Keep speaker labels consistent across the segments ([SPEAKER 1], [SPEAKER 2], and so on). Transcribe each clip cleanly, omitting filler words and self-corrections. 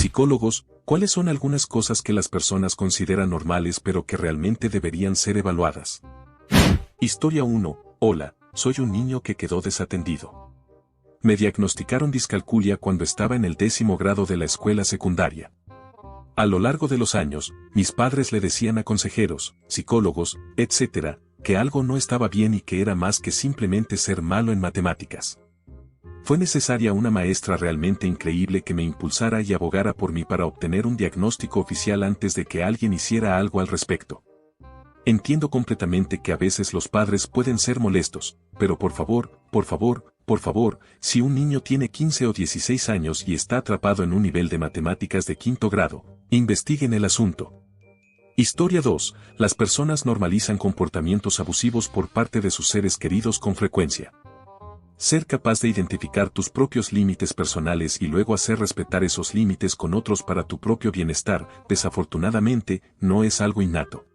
[SPEAKER 1] Psicólogos, ¿cuáles son algunas cosas que las personas consideran normales pero que realmente deberían ser evaluadas? Historia 1. Hola, soy un niño que quedó desatendido. Me diagnosticaron discalculia cuando estaba en el 10º grado de la escuela secundaria. A lo largo de los años, mis padres le decían a consejeros, psicólogos, etc., que algo no estaba bien y que era más que simplemente ser malo en matemáticas. Fue necesaria una maestra realmente increíble que me impulsara y abogara por mí para obtener un diagnóstico oficial antes de que alguien hiciera algo al respecto. Entiendo completamente que a veces los padres pueden ser molestos, pero por favor, si un niño tiene 15 o 16 años y está atrapado en un nivel de matemáticas de 5º grado, investiguen el asunto. Historia 2. Las personas normalizan comportamientos abusivos por parte de sus seres queridos con frecuencia. Ser capaz de identificar tus propios límites personales y luego hacer respetar esos límites con otros para tu propio bienestar, desafortunadamente, no es algo innato.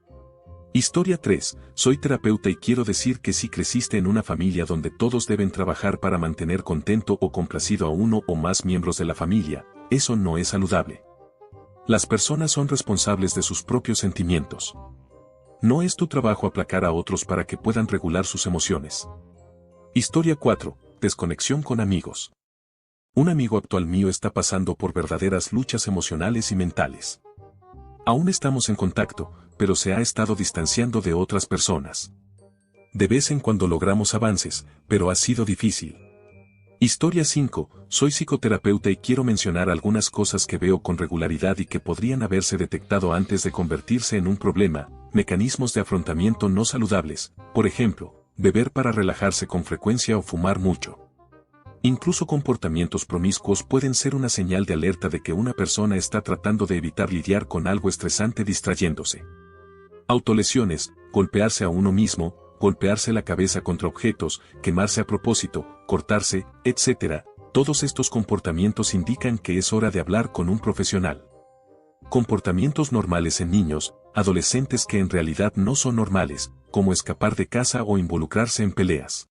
[SPEAKER 1] Historia 3. Soy terapeuta y quiero decir que si creciste en una familia donde todos deben trabajar para mantener contento o complacido a uno o más miembros de la familia, eso no es saludable. Las personas son responsables de sus propios sentimientos. No es tu trabajo aplacar a otros para que puedan regular sus emociones. Historia 4. Desconexión con amigos. Un amigo actual mío está pasando por verdaderas luchas emocionales y mentales. Aún estamos en contacto, pero se ha estado distanciando de otras personas. De vez en cuando logramos avances, pero ha sido difícil. Historia 5. Soy psicoterapeuta y quiero mencionar algunas cosas que veo con regularidad y que podrían haberse detectado antes de convertirse en un problema, mecanismos de afrontamiento no saludables, por ejemplo, beber para relajarse con frecuencia o fumar mucho. Incluso comportamientos promiscuos pueden ser una señal de alerta de que una persona está tratando de evitar lidiar con algo estresante distrayéndose. Autolesiones, golpearse a uno mismo, golpearse la cabeza contra objetos, quemarse a propósito, cortarse, etc. Todos estos comportamientos indican que es hora de hablar con un profesional. Comportamientos normales en niños, adolescentes que en realidad no son normales, como escapar de casa o involucrarse en peleas.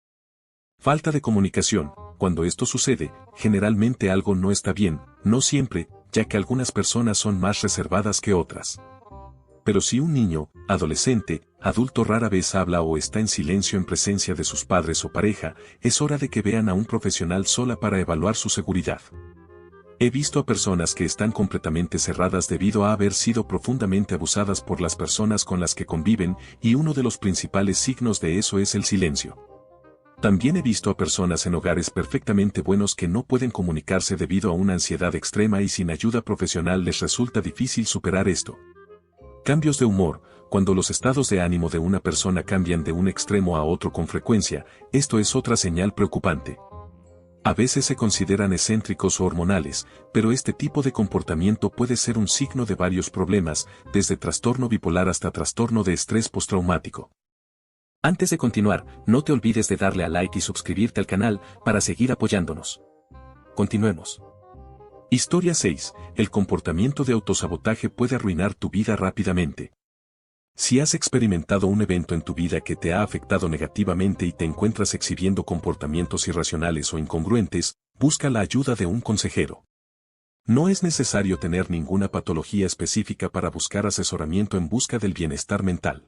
[SPEAKER 1] Falta de comunicación. Cuando esto sucede, generalmente algo no está bien, no siempre, ya que algunas personas son más reservadas que otras. Pero si un niño, adolescente, adulto rara vez habla o está en silencio en presencia de sus padres o pareja, es hora de que vean a un profesional sola para evaluar su seguridad. He visto a personas que están completamente cerradas debido a haber sido profundamente abusadas por las personas con las que conviven, y uno de los principales signos de eso es el silencio. También he visto a personas en hogares perfectamente buenos que no pueden comunicarse debido a una ansiedad extrema y sin ayuda profesional les resulta difícil superar esto. Cambios de humor. Cuando los estados de ánimo de una persona cambian de un extremo a otro con frecuencia, esto es otra señal preocupante. A veces se consideran excéntricos o hormonales, pero este tipo de comportamiento puede ser un signo de varios problemas, desde trastorno bipolar hasta trastorno de estrés postraumático. Antes de continuar, no te olvides de darle a like y suscribirte al canal para seguir apoyándonos. Continuemos. Historia 6. El comportamiento de autosabotaje puede arruinar tu vida rápidamente. Si has experimentado un evento en tu vida que te ha afectado negativamente y te encuentras exhibiendo comportamientos irracionales o incongruentes, busca la ayuda de un consejero. No es necesario tener ninguna patología específica para buscar asesoramiento en busca del bienestar mental.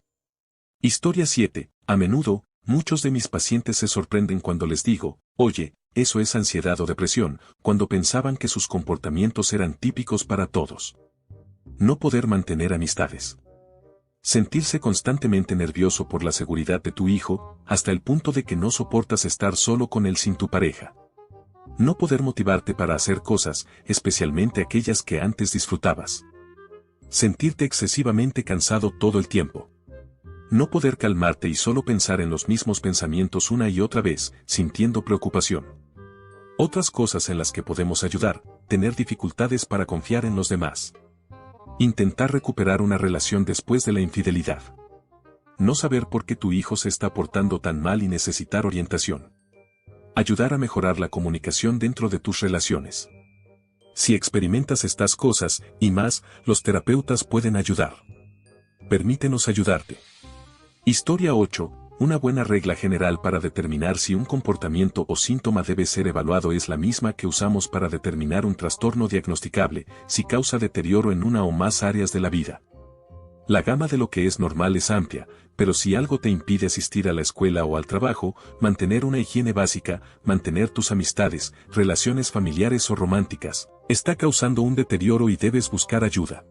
[SPEAKER 1] Historia 7. A menudo, muchos de mis pacientes se sorprenden cuando les digo, oye, eso es ansiedad o depresión, cuando pensaban que sus comportamientos eran típicos para todos. No poder mantener amistades. Sentirse constantemente nervioso por la seguridad de tu hijo, hasta el punto de que no soportas estar solo con él sin tu pareja. No poder motivarte para hacer cosas, especialmente aquellas que antes disfrutabas. Sentirte excesivamente cansado todo el tiempo. No poder calmarte y solo pensar en los mismos pensamientos una y otra vez, sintiendo preocupación. Otras cosas en las que podemos ayudar, tener dificultades para confiar en los demás. Intentar recuperar una relación después de la infidelidad. No saber por qué tu hijo se está portando tan mal y necesitar orientación. Ayudar a mejorar la comunicación dentro de tus relaciones. Si experimentas estas cosas, y más, los terapeutas pueden ayudar. Permítenos ayudarte. Historia 8. Una buena regla general para determinar si un comportamiento o síntoma debe ser evaluado es la misma que usamos para determinar un trastorno diagnosticable, si causa deterioro en una o más áreas de la vida. La gama de lo que es normal es amplia, pero si algo te impide asistir a la escuela o al trabajo, mantener una higiene básica, mantener tus amistades, relaciones familiares o románticas, está causando un deterioro y debes buscar ayuda.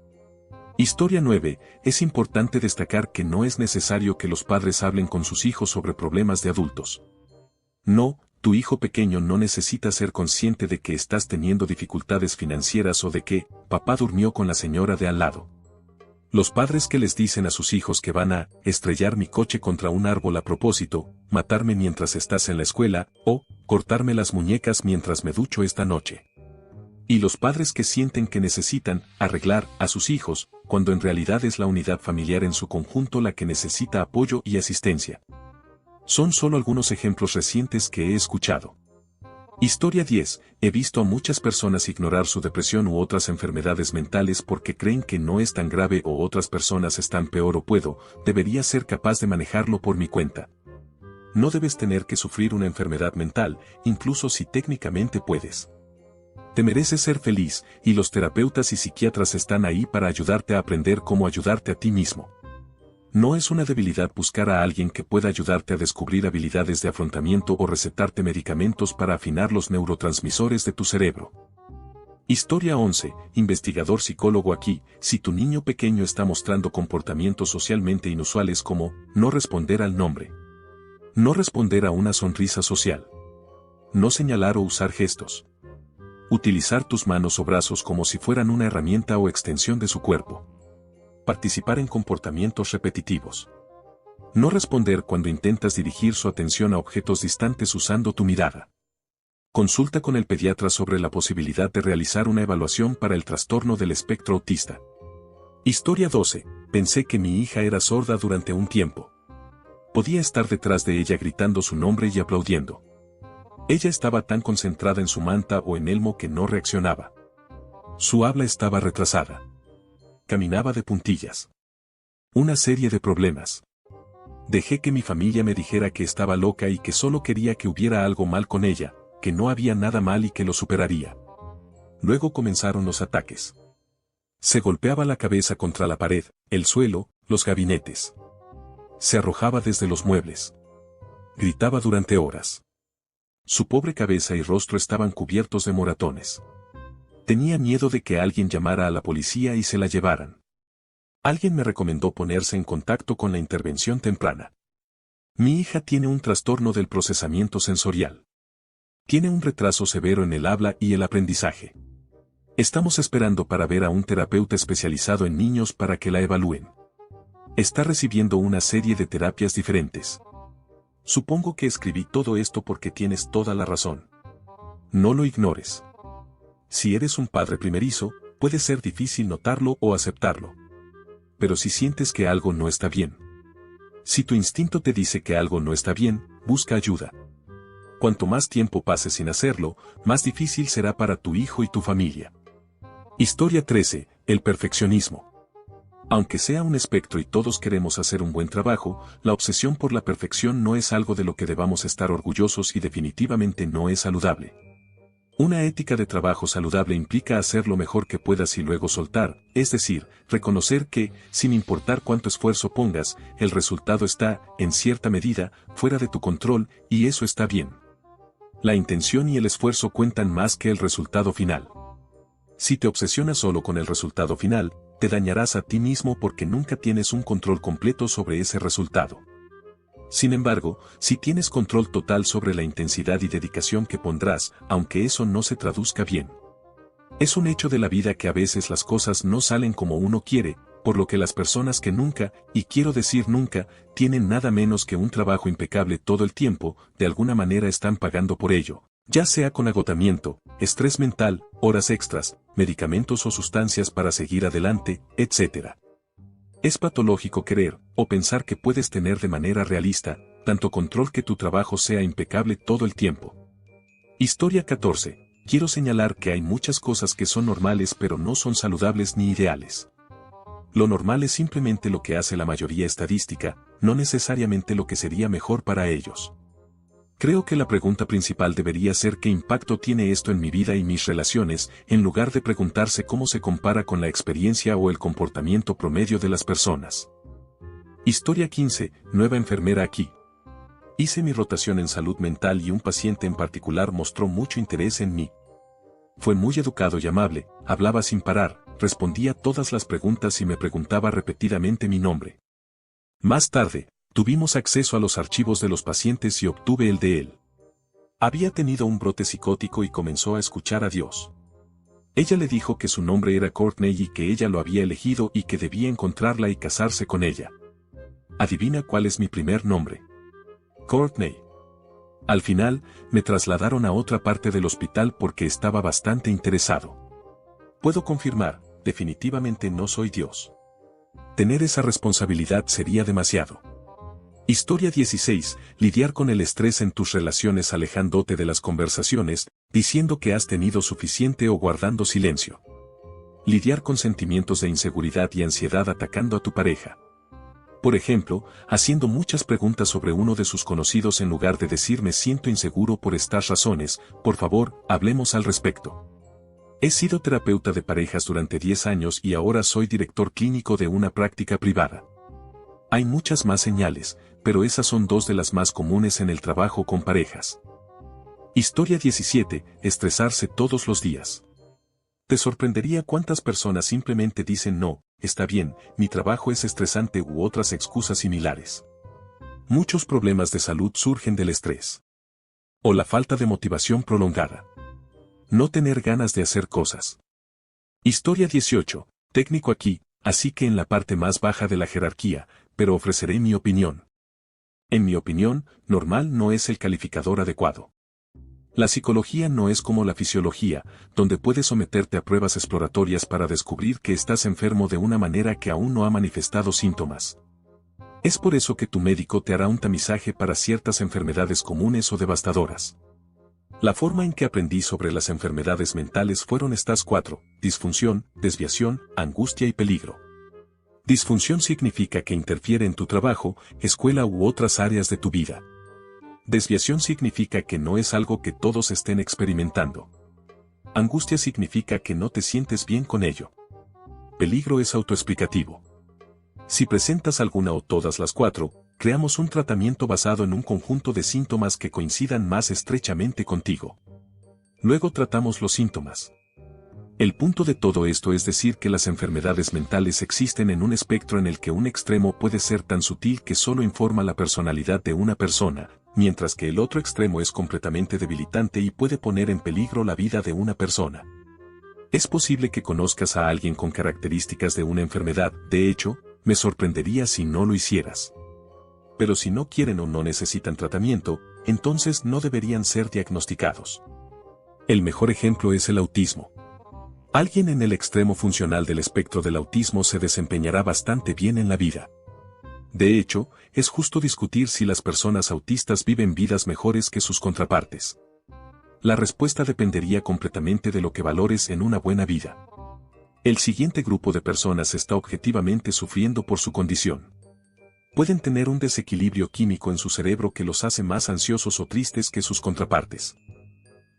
[SPEAKER 1] Historia 9. Es importante destacar que no es necesario que los padres hablen con sus hijos sobre problemas de adultos. No, tu hijo pequeño no necesita ser consciente de que estás teniendo dificultades financieras o de que, papá durmió con la señora de al lado. Los padres que les dicen a sus hijos que van a estrellar mi coche contra un árbol a propósito, matarme mientras estás en la escuela, o cortarme las muñecas mientras me ducho esta noche. Y los padres que sienten que necesitan arreglar a sus hijos, cuando en realidad es la unidad familiar en su conjunto la que necesita apoyo y asistencia. Son solo algunos ejemplos recientes que he escuchado. Historia 10. He visto a muchas personas ignorar su depresión u otras enfermedades mentales porque creen que no es tan grave o otras personas están peor o debería ser capaz de manejarlo por mi cuenta. No debes tener que sufrir una enfermedad mental, incluso si técnicamente puedes. Te mereces ser feliz, y los terapeutas y psiquiatras están ahí para ayudarte a aprender cómo ayudarte a ti mismo. No es una debilidad buscar a alguien que pueda ayudarte a descubrir habilidades de afrontamiento o recetarte medicamentos para afinar los neurotransmisores de tu cerebro. Historia 11. Investigador psicólogo aquí, si tu niño pequeño está mostrando comportamientos socialmente inusuales como no responder al nombre, no responder a una sonrisa social, no señalar o usar gestos, utilizar tus manos o brazos como si fueran una herramienta o extensión de su cuerpo. Participar en comportamientos repetitivos. No responder cuando intentas dirigir su atención a objetos distantes usando tu mirada. Consulta con el pediatra sobre la posibilidad de realizar una evaluación para el trastorno del espectro autista. Historia 12. Pensé que mi hija era sorda durante un tiempo. Podía estar detrás de ella gritando su nombre y aplaudiendo. Ella estaba tan concentrada en su manta o en Elmo que no reaccionaba. Su habla estaba retrasada. Caminaba de puntillas. Una serie de problemas. Dejé que mi familia me dijera que estaba loca y que solo quería que hubiera algo mal con ella, que no había nada mal y que lo superaría. Luego comenzaron los ataques. Se golpeaba la cabeza contra la pared, el suelo, los gabinetes. Se arrojaba desde los muebles. Gritaba durante horas. Su pobre cabeza y rostro estaban cubiertos de moratones. Tenía miedo de que alguien llamara a la policía y se la llevaran. Alguien me recomendó ponerse en contacto con la intervención temprana. Mi hija tiene un trastorno del procesamiento sensorial. Tiene un retraso severo en el habla y el aprendizaje. Estamos esperando para ver a un terapeuta especializado en niños para que la evalúen. Está recibiendo una serie de terapias diferentes. Supongo que escribí todo esto porque tienes toda la razón. No lo ignores. Si eres un padre primerizo, puede ser difícil notarlo o aceptarlo. Pero si sientes que algo no está bien. Si tu instinto te dice que algo no está bien, busca ayuda. Cuanto más tiempo pases sin hacerlo, más difícil será para tu hijo y tu familia. Historia 13. El perfeccionismo. Aunque sea un espectro y todos queremos hacer un buen trabajo, la obsesión por la perfección no es algo de lo que debamos estar orgullosos y definitivamente no es saludable. Una ética de trabajo saludable implica hacer lo mejor que puedas y luego soltar, es decir, reconocer que, sin importar cuánto esfuerzo pongas, el resultado está, en cierta medida, fuera de tu control, y eso está bien. La intención y el esfuerzo cuentan más que el resultado final. Si te obsesionas solo con el resultado final, te dañarás a ti mismo porque nunca tienes un control completo sobre ese resultado. Sin embargo, si tienes control total sobre la intensidad y dedicación que pondrás, aunque eso no se traduzca bien. Es un hecho de la vida que a veces las cosas no salen como uno quiere, por lo que las personas que nunca, y quiero decir nunca, tienen nada menos que un trabajo impecable todo el tiempo, de alguna manera están pagando por ello, ya sea con agotamiento, estrés mental, horas extras, medicamentos o sustancias para seguir adelante, etc. Es patológico querer, o pensar que puedes tener de manera realista, tanto control que tu trabajo sea impecable todo el tiempo. Historia 14. Quiero señalar que hay muchas cosas que son normales pero no son saludables ni ideales. Lo normal es simplemente lo que hace la mayoría estadística, no necesariamente lo que sería mejor para ellos. Creo que la pregunta principal debería ser qué impacto tiene esto en mi vida y mis relaciones, en lugar de preguntarse cómo se compara con la experiencia o el comportamiento promedio de las personas. Historia 15, nueva enfermera aquí. Hice mi rotación en salud mental y un paciente en particular mostró mucho interés en mí. Fue muy educado y amable, hablaba sin parar, respondía todas las preguntas y me preguntaba repetidamente mi nombre. Más tarde, tuvimos acceso a los archivos de los pacientes y obtuve el de él. Había tenido un brote psicótico y comenzó a escuchar a Dios. Ella le dijo que su nombre era Courtney y que ella lo había elegido y que debía encontrarla y casarse con ella. Adivina cuál es mi primer nombre. Courtney. Al final, me trasladaron a otra parte del hospital porque estaba bastante interesado. Puedo confirmar, definitivamente no soy Dios. Tener esa responsabilidad sería demasiado. Historia 16. Lidiar con el estrés en tus relaciones alejándote de las conversaciones, diciendo que has tenido suficiente o guardando silencio. Lidiar con sentimientos de inseguridad y ansiedad atacando a tu pareja. Por ejemplo, haciendo muchas preguntas sobre uno de sus conocidos en lugar de decir me siento inseguro por estas razones, por favor, hablemos al respecto. He sido terapeuta de parejas durante 10 años y ahora soy director clínico de una práctica privada. Hay muchas más señales, pero esas son dos de las más comunes en el trabajo con parejas. Historia 17. Estresarse todos los días. Te sorprendería cuántas personas simplemente dicen no, está bien, mi trabajo es estresante u otras excusas similares. Muchos problemas de salud surgen del estrés. O la falta de motivación prolongada. No tener ganas de hacer cosas. Historia 18. Técnico aquí, así que en la parte más baja de la jerarquía, pero ofreceré mi opinión. En mi opinión, normal no es el calificador adecuado. La psicología no es como la fisiología, donde puedes someterte a pruebas exploratorias para descubrir que estás enfermo de una manera que aún no ha manifestado síntomas. Es por eso que tu médico te hará un tamizaje para ciertas enfermedades comunes o devastadoras. La forma en que aprendí sobre las enfermedades mentales fueron estas 4: disfunción, desviación, angustia y peligro. Disfunción significa que interfiere en tu trabajo, escuela u otras áreas de tu vida. Desviación significa que no es algo que todos estén experimentando. Angustia significa que no te sientes bien con ello. Peligro es autoexplicativo. Si presentas alguna o todas las 4, creamos un tratamiento basado en un conjunto de síntomas que coincidan más estrechamente contigo. Luego tratamos los síntomas. El punto de todo esto es decir que las enfermedades mentales existen en un espectro en el que un extremo puede ser tan sutil que solo informa la personalidad de una persona, mientras que el otro extremo es completamente debilitante y puede poner en peligro la vida de una persona. Es posible que conozcas a alguien con características de una enfermedad, de hecho, me sorprendería si no lo hicieras. Pero si no quieren o no necesitan tratamiento, entonces no deberían ser diagnosticados. El mejor ejemplo es el autismo. Alguien en el extremo funcional del espectro del autismo se desempeñará bastante bien en la vida. De hecho, es justo discutir si las personas autistas viven vidas mejores que sus contrapartes. La respuesta dependería completamente de lo que valores en una buena vida. El siguiente grupo de personas está objetivamente sufriendo por su condición. Pueden tener un desequilibrio químico en su cerebro que los hace más ansiosos o tristes que sus contrapartes.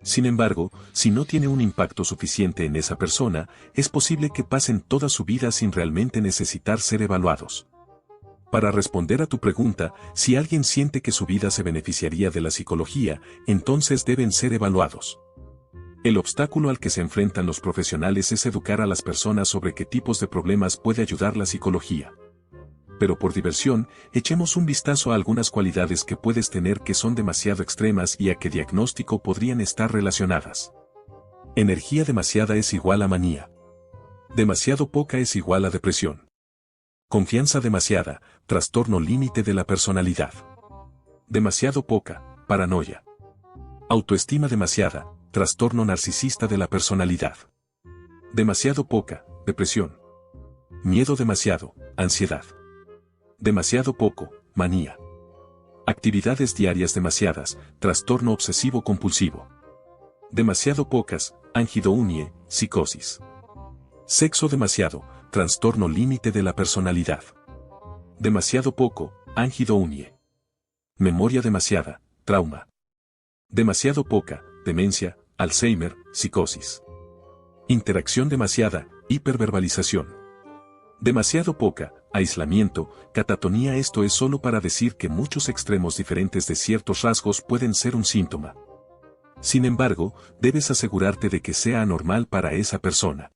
[SPEAKER 1] Sin embargo, si no tiene un impacto suficiente en esa persona, es posible que pasen toda su vida sin realmente necesitar ser evaluados. Para responder a tu pregunta, si alguien siente que su vida se beneficiaría de la psicología, entonces deben ser evaluados. El obstáculo al que se enfrentan los profesionales es educar a las personas sobre qué tipos de problemas puede ayudar la psicología. Pero por diversión, echemos un vistazo a algunas cualidades que puedes tener que son demasiado extremas y a qué diagnóstico podrían estar relacionadas. Energía demasiada es igual a manía. Demasiado poca es igual a depresión. Confianza demasiada, trastorno límite de la personalidad. Demasiado poca, paranoia. Autoestima demasiada, trastorno narcisista de la personalidad. Demasiado poca, depresión. Miedo demasiado, ansiedad. Demasiado poco, manía. Actividades diarias demasiadas, trastorno obsesivo compulsivo. Demasiado pocas, anhedonia, psicosis. Sexo demasiado, trastorno límite de la personalidad. Demasiado poco, anhedonia. Memoria demasiada, trauma. Demasiado poca, demencia, Alzheimer, psicosis. Interacción demasiada, hiperverbalización. Demasiado poca, aislamiento, catatonía. Esto es solo para decir que muchos extremos diferentes de ciertos rasgos pueden ser un síntoma. Sin embargo, debes asegurarte de que sea anormal para esa persona.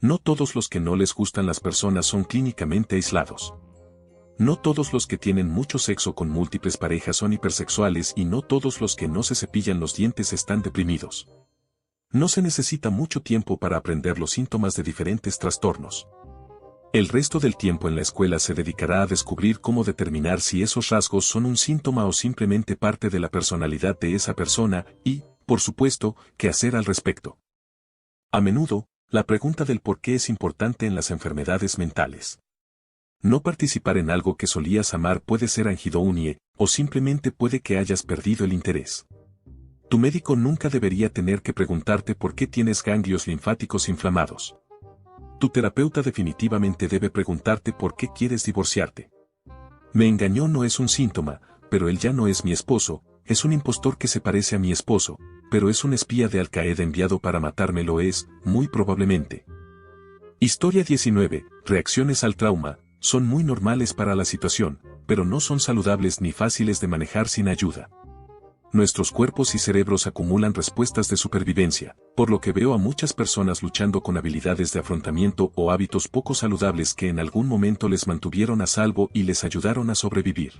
[SPEAKER 1] No todos los que no les gustan las personas son clínicamente aislados. No todos los que tienen mucho sexo con múltiples parejas son hipersexuales y no todos los que no se cepillan los dientes están deprimidos. No se necesita mucho tiempo para aprender los síntomas de diferentes trastornos. El resto del tiempo en la escuela se dedicará a descubrir cómo determinar si esos rasgos son un síntoma o simplemente parte de la personalidad de esa persona y, por supuesto, qué hacer al respecto. A menudo, la pregunta del por qué es importante en las enfermedades mentales. No participar en algo que solías amar puede ser anhedonia, o simplemente puede que hayas perdido el interés. Tu médico nunca debería tener que preguntarte por qué tienes ganglios linfáticos inflamados. Tu terapeuta definitivamente debe preguntarte por qué quieres divorciarte. Me engañó no es un síntoma, pero él ya no es mi esposo, es un impostor que se parece a mi esposo, pero es un espía de Al Qaeda enviado para matarme. Lo es, muy probablemente. Historia 19. Reacciones al trauma, son muy normales para la situación, pero no son saludables ni fáciles de manejar sin ayuda. Nuestros cuerpos y cerebros acumulan respuestas de supervivencia, por lo que veo a muchas personas luchando con habilidades de afrontamiento o hábitos poco saludables que en algún momento les mantuvieron a salvo y les ayudaron a sobrevivir.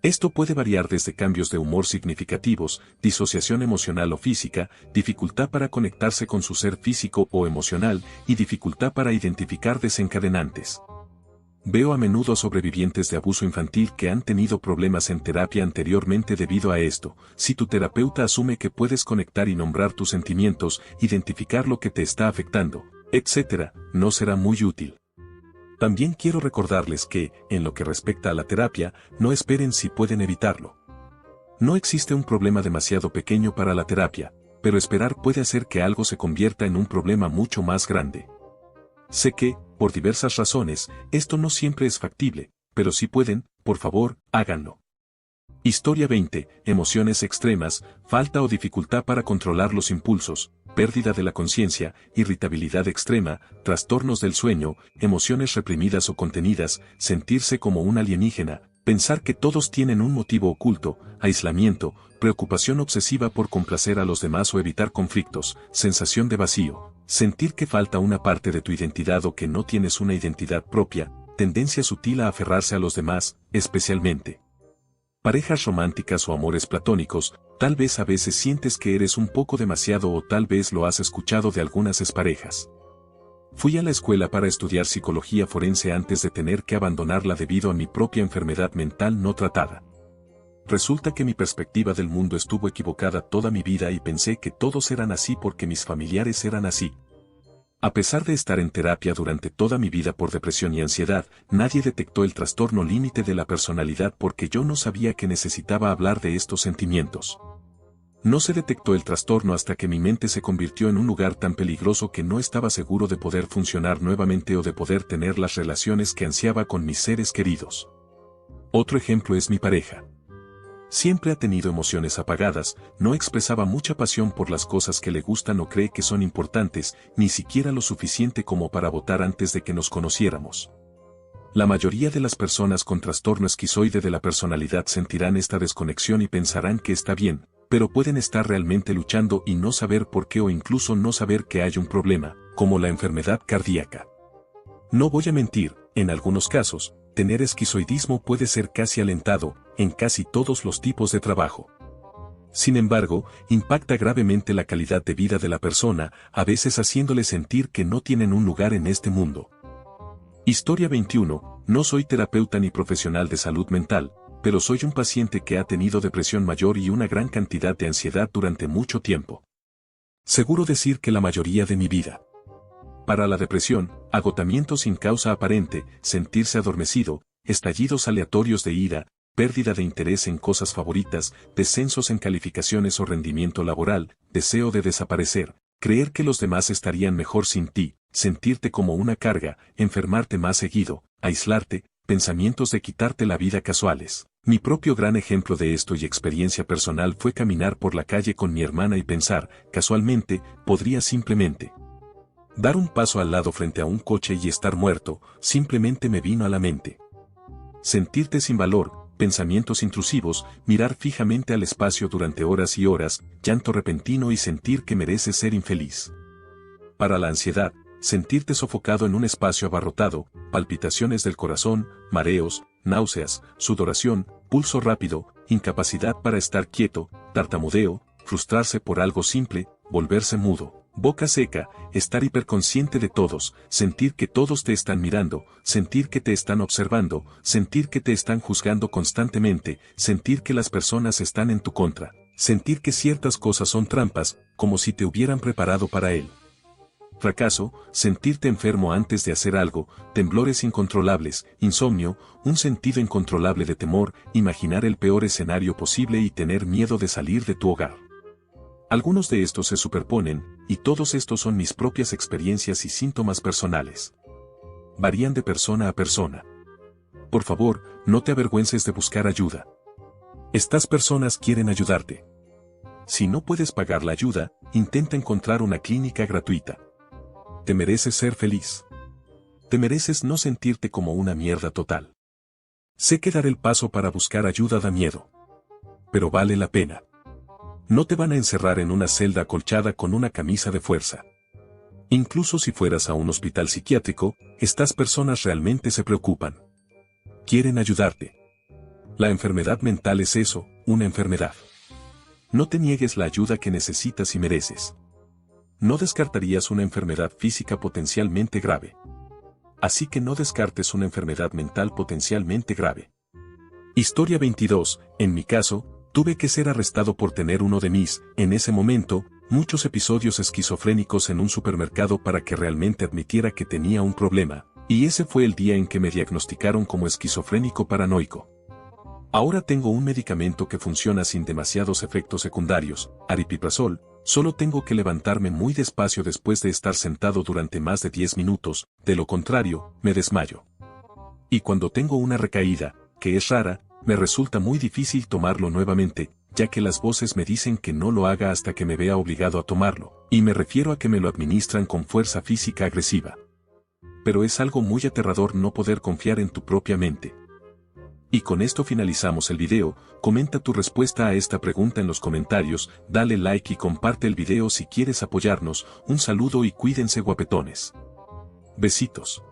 [SPEAKER 1] Esto puede variar desde cambios de humor significativos, disociación emocional o física, dificultad para conectarse con su ser físico o emocional, y dificultad para identificar desencadenantes. Veo a menudo sobrevivientes de abuso infantil que han tenido problemas en terapia anteriormente debido a esto. Si tu terapeuta asume que puedes conectar y nombrar tus sentimientos, identificar lo que te está afectando, etc., no será muy útil. También quiero recordarles que, en lo que respecta a la terapia, no esperen si pueden evitarlo. No existe un problema demasiado pequeño para la terapia, pero esperar puede hacer que algo se convierta en un problema mucho más grande. Sé que, por diversas razones, esto no siempre es factible, pero si pueden, por favor, háganlo. Historia 20. Emociones extremas, falta o dificultad para controlar los impulsos, pérdida de la conciencia, irritabilidad extrema, trastornos del sueño, emociones reprimidas o contenidas, sentirse como un alienígena, pensar que todos tienen un motivo oculto, aislamiento, preocupación obsesiva por complacer a los demás o evitar conflictos, sensación de vacío, sentir que falta una parte de tu identidad o que no tienes una identidad propia, tendencia sutil a aferrarse a los demás, especialmente parejas románticas o amores platónicos. Tal vez a veces sientes que eres un poco demasiado o tal vez lo has escuchado de algunas exparejas. Fui a la escuela para estudiar psicología forense antes de tener que abandonarla debido a mi propia enfermedad mental no tratada. Resulta que mi perspectiva del mundo estuvo equivocada toda mi vida y pensé que todos eran así porque mis familiares eran así. A pesar de estar en terapia durante toda mi vida por depresión y ansiedad, nadie detectó el trastorno límite de la personalidad porque yo no sabía que necesitaba hablar de estos sentimientos. No se detectó el trastorno hasta que mi mente se convirtió en un lugar tan peligroso que no estaba seguro de poder funcionar nuevamente o de poder tener las relaciones que ansiaba con mis seres queridos. Otro ejemplo es mi pareja. Siempre ha tenido emociones apagadas, no expresaba mucha pasión por las cosas que le gustan o cree que son importantes, ni siquiera lo suficiente como para votar antes de que nos conociéramos. La mayoría de las personas con trastorno esquizoide de la personalidad sentirán esta desconexión y pensarán que está bien, pero pueden estar realmente luchando y no saber por qué o incluso no saber que hay un problema, como la enfermedad cardíaca. No voy a mentir, en algunos casos, tener esquizoidismo puede ser casi alentado, en casi todos los tipos de trabajo. Sin embargo, impacta gravemente la calidad de vida de la persona, a veces haciéndole sentir que no tienen un lugar en este mundo. Historia 21. No soy terapeuta ni profesional de salud mental, pero soy un paciente que ha tenido depresión mayor y una gran cantidad de ansiedad durante mucho tiempo. Seguro decir que la mayoría de mi vida. Para la depresión, agotamiento sin causa aparente, sentirse adormecido, estallidos aleatorios de ira, pérdida de interés en cosas favoritas, descensos en calificaciones o rendimiento laboral, deseo de desaparecer, creer que los demás estarían mejor sin ti, sentirte como una carga, enfermarte más seguido, aislarte, pensamientos de quitarte la vida casuales. Mi propio gran ejemplo de esto y experiencia personal fue caminar por la calle con mi hermana y pensar, casualmente, podría simplemente dar un paso al lado frente a un coche y estar muerto, simplemente me vino a la mente. Sentirte sin valor, pensamientos intrusivos, mirar fijamente al espacio durante horas y horas, llanto repentino y sentir que mereces ser infeliz. Para la ansiedad, sentirte sofocado en un espacio abarrotado, palpitaciones del corazón, mareos, náuseas, sudoración, pulso rápido, incapacidad para estar quieto, tartamudeo, frustrarse por algo simple, volverse mudo, boca seca, estar hiperconsciente de todos, sentir que todos te están mirando, sentir que te están observando, sentir que te están juzgando constantemente, sentir que las personas están en tu contra, sentir que ciertas cosas son trampas, como si te hubieran preparado para él. Fracaso, sentirte enfermo antes de hacer algo, temblores incontrolables, insomnio, un sentido incontrolable de temor, imaginar el peor escenario posible y tener miedo de salir de tu hogar. Algunos de estos se superponen, y todos estos son mis propias experiencias y síntomas personales. Varían de persona a persona. Por favor, no te avergüences de buscar ayuda. Estas personas quieren ayudarte. Si no puedes pagar la ayuda, intenta encontrar una clínica gratuita. Te mereces ser feliz. Te mereces no sentirte como una mierda total. Sé que dar el paso para buscar ayuda da miedo. Pero vale la pena. No te van a encerrar en una celda acolchada con una camisa de fuerza. Incluso si fueras a un hospital psiquiátrico, estas personas realmente se preocupan. Quieren ayudarte. La enfermedad mental es eso, una enfermedad. No te niegues la ayuda que necesitas y mereces. No descartarías una enfermedad física potencialmente grave. Así que no descartes una enfermedad mental potencialmente grave. Historia 22. En mi caso, tuve que ser arrestado por tener uno de mis, en ese momento, muchos episodios esquizofrénicos en un supermercado para que realmente admitiera que tenía un problema, y ese fue el día en que me diagnosticaron como esquizofrénico paranoico. Ahora tengo un medicamento que funciona sin demasiados efectos secundarios, aripiprazol. Solo tengo que levantarme muy despacio después de estar sentado durante más de 10 minutos, de lo contrario, me desmayo. Y cuando tengo una recaída, que es rara, me resulta muy difícil tomarlo nuevamente, ya que las voces me dicen que no lo haga hasta que me vea obligado a tomarlo, y me refiero a que me lo administran con fuerza física agresiva. Pero es algo muy aterrador no poder confiar en tu propia mente. Y con esto finalizamos el video. Comenta tu respuesta a esta pregunta en los comentarios, dale like y comparte el video si quieres apoyarnos. Un saludo y cuídense guapetones. Besitos.